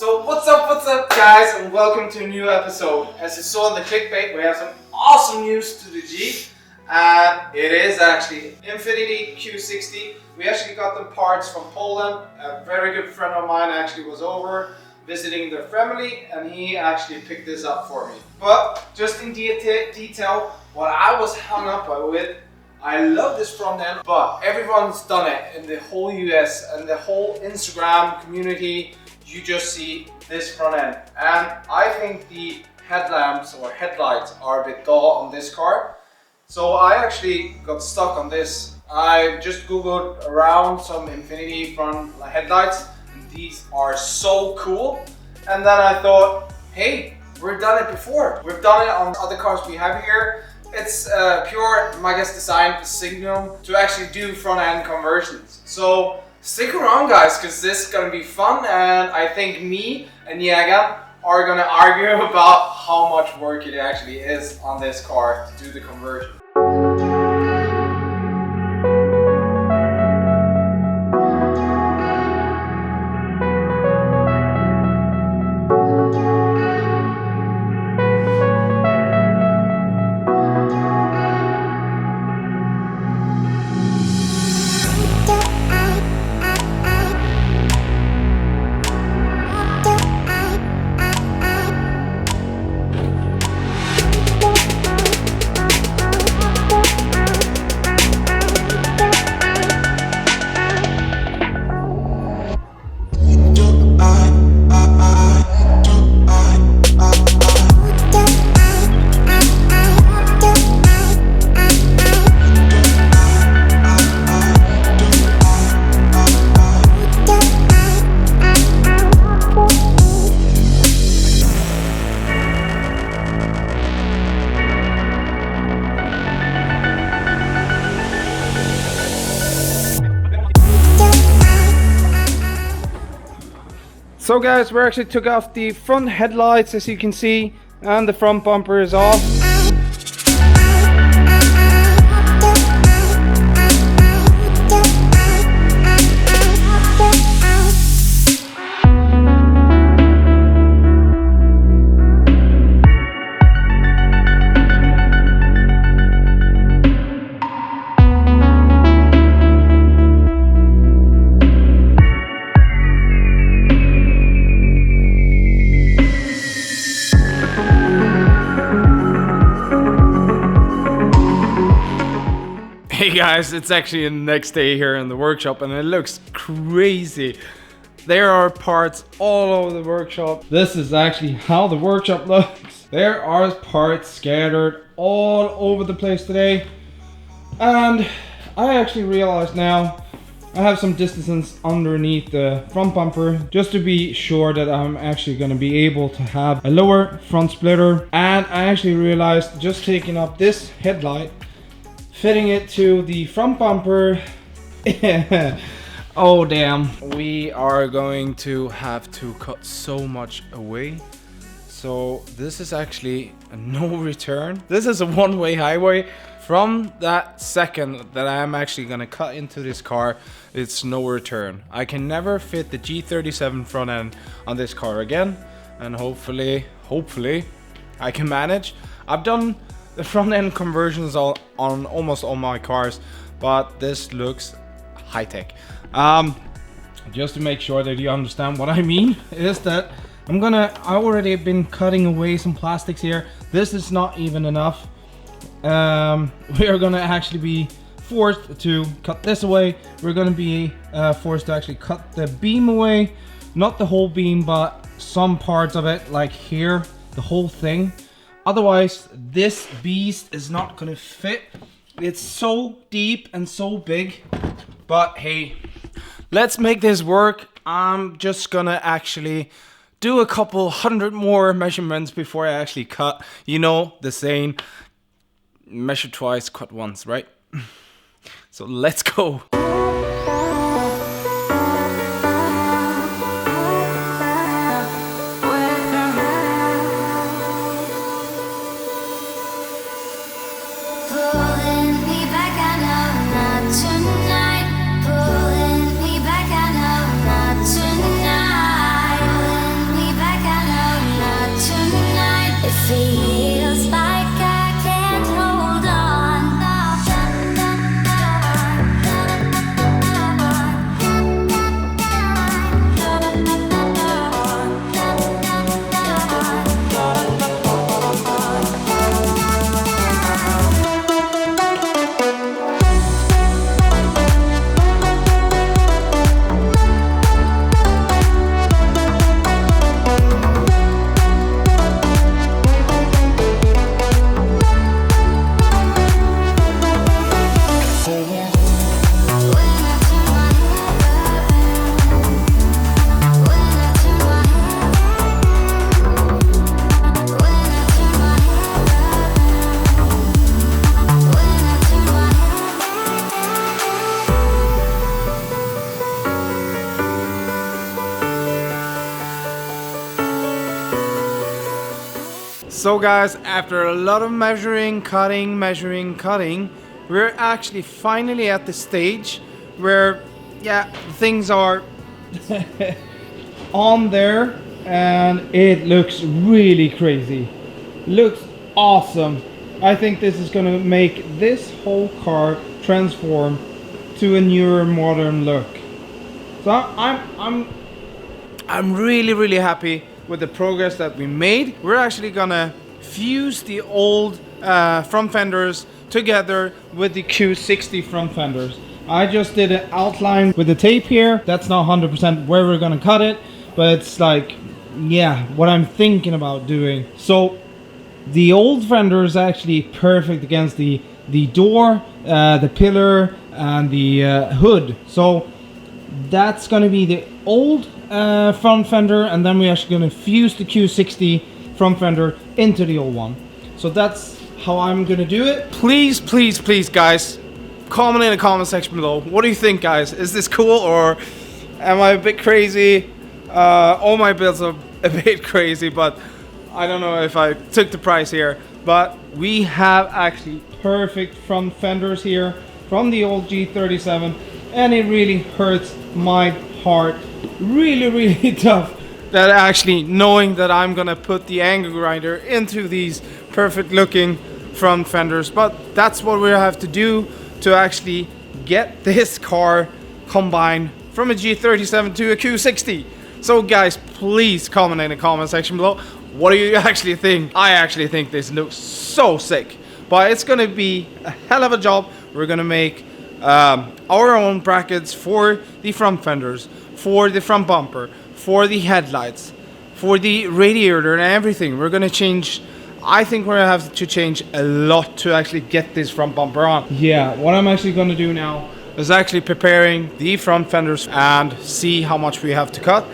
So what's up guys, and welcome to a new episode. As you saw in the clickbait, we have some awesome news to the G. And it is actually Infiniti Q60. We actually got the parts from Poland. A very good friend of mine actually was over visiting their family and he actually picked this up for me. But just in detail, what I was hung up with, I love this front end, but everyone's done it in the whole US and the whole Instagram community. You just see this front end, and I think the headlamps or headlights are a bit dull on this car. So I actually got stuck on this. I just googled around some Infiniti front headlights, and these are so cool. And then I thought, hey, we've done it before. We've done it on other cars we have here. It's pure, I guess, design signal to actually do front end conversions. So stick around guys, because this is going to be fun, and I think me and Jagan are going to argue about how much work it actually is on this car to do the conversion. So guys, we actually took off the front headlights, as you can see, and the front bumper is off. Hey guys, it's actually the next day here in the workshop and it looks crazy. There are parts all over the workshop. This is actually how the workshop looks. There are parts scattered all over the place today. And I actually realized now I have some distance underneath the front bumper just to be sure that I'm actually going to be able to have a lower front splitter. And I actually realized just taking up this headlight, fitting it to the front bumper. Oh damn, we are going to have to cut so much away. So this is actually a no return. This is a one-way highway. From that second that I'm actually gonna cut into this car, it's no return. I can never fit the G37 front end on this car again, and hopefully I can manage. I've done the front end conversions on almost all my cars, but this looks high tech. Just to make sure that you understand what I mean is that I already been cutting away some plastics here. This is not even enough. We are gonna actually be forced to cut this away. We're gonna be forced to actually cut the beam away, not the whole beam, but some parts of it, like here, the whole thing. Otherwise, this beast is not gonna fit. It's so deep and so big. But hey, let's make this work. I'm just gonna actually do a couple hundred more measurements before I actually cut. You know the saying, measure twice, cut once, right? So let's go. Pulling me back, I know not tonight. Pulling me So guys, after a lot of measuring, cutting, we're actually finally at the stage where, yeah, things are on there and it looks really crazy. Looks awesome. I think this is gonna make this whole car transform to a newer, modern look. So I'm really happy with the progress that we made. We're actually gonna fuse the old front fenders together with the Q60 front fenders. I just did an outline with the tape here. That's not 100% where we're gonna cut it, but it's like, yeah, what I'm thinking about doing. So the old fender is actually perfect against the door, the pillar, and the hood. So that's gonna be the old front fender, and then we're actually gonna fuse the Q60 front fender into the old one. So that's how I'm gonna do it. Please guys, comment in the comment section below. What do you think, guys? Is this cool, or am I a bit crazy? All my builds are a bit crazy, but I don't know if I took the price here. But we have actually perfect front fenders here from the old G37, and it really hurts my heart really tough that actually knowing that I'm gonna put the angle grinder into these perfect looking front fenders. But that's what we have to do to actually get this car combined from a G37 to a Q60. So guys, please comment in the comment section below. What do you actually think? I actually think this looks so sick, but it's gonna be a hell of a job. We're gonna make our own brackets for the front fenders, for the front bumper, for the headlights, for the radiator and everything. We're gonna change. I think we're gonna have to change a lot to actually get this front bumper on. Yeah, what I'm actually gonna do now is actually preparing the front fenders and see how much we have to cut.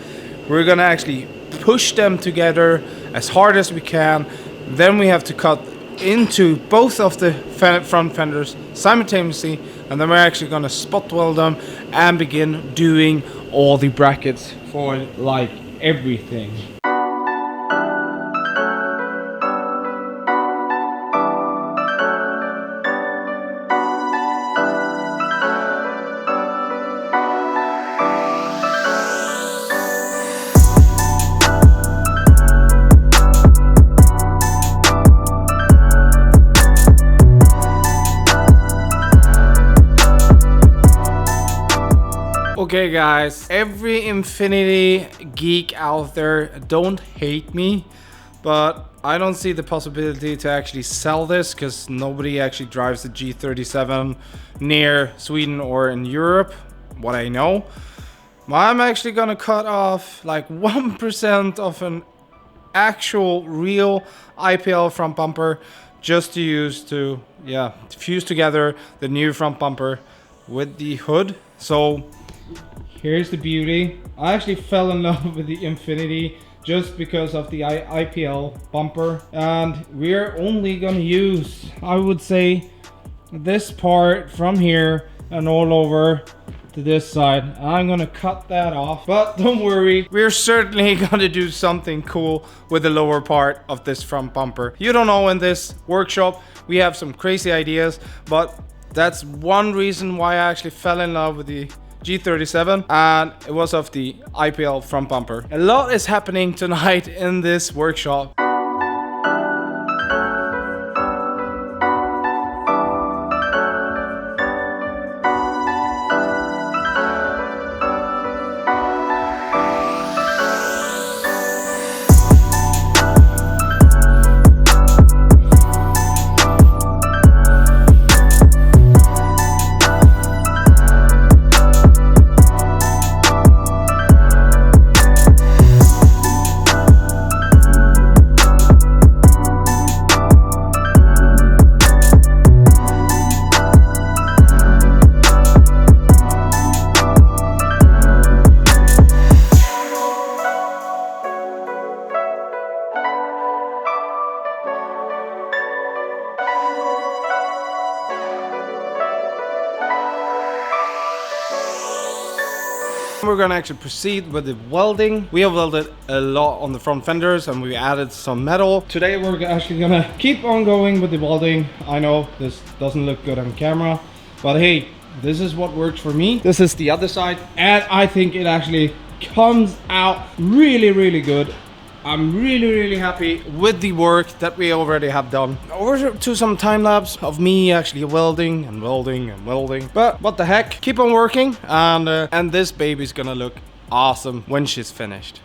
We're gonna actually push them together as hard as we can. Then we have to cut into both of the front fenders simultaneously, and then we're actually gonna spot weld them and begin doing all the brackets for like everything. Okay guys, every Infiniti geek out there, don't hate me, but I don't see the possibility to actually sell this because nobody actually drives the G37 near Sweden or in Europe, what I know. I'm actually gonna cut off like 1% of an actual real IPL front bumper just to use to, yeah, fuse together the new front bumper with the hood. So here's the beauty. I actually fell in love with the Infiniti just because of the IPL bumper, and we're only gonna use, I would say, this part from here and all over to this side. I'm gonna cut that off, but don't worry, we're certainly gonna do something cool with the lower part of this front bumper. You don't know, in this workshop we have some crazy ideas, but that's one reason why I actually fell in love with the G37, and it was of the IPL front bumper. A lot is happening tonight in this workshop. we're gonna actually proceed with the welding. We have welded a lot on the front fenders and we added some metal. Today we're actually gonna keep on going with the welding. I know this doesn't look good on camera, but hey, this is what works for me. This is the other side, and I think it actually comes out really good. I'm really happy with the work that we already have done. Over to some time lapse of me actually welding and welding and welding. But what the heck, keep on working, and this baby's gonna look awesome when she's finished.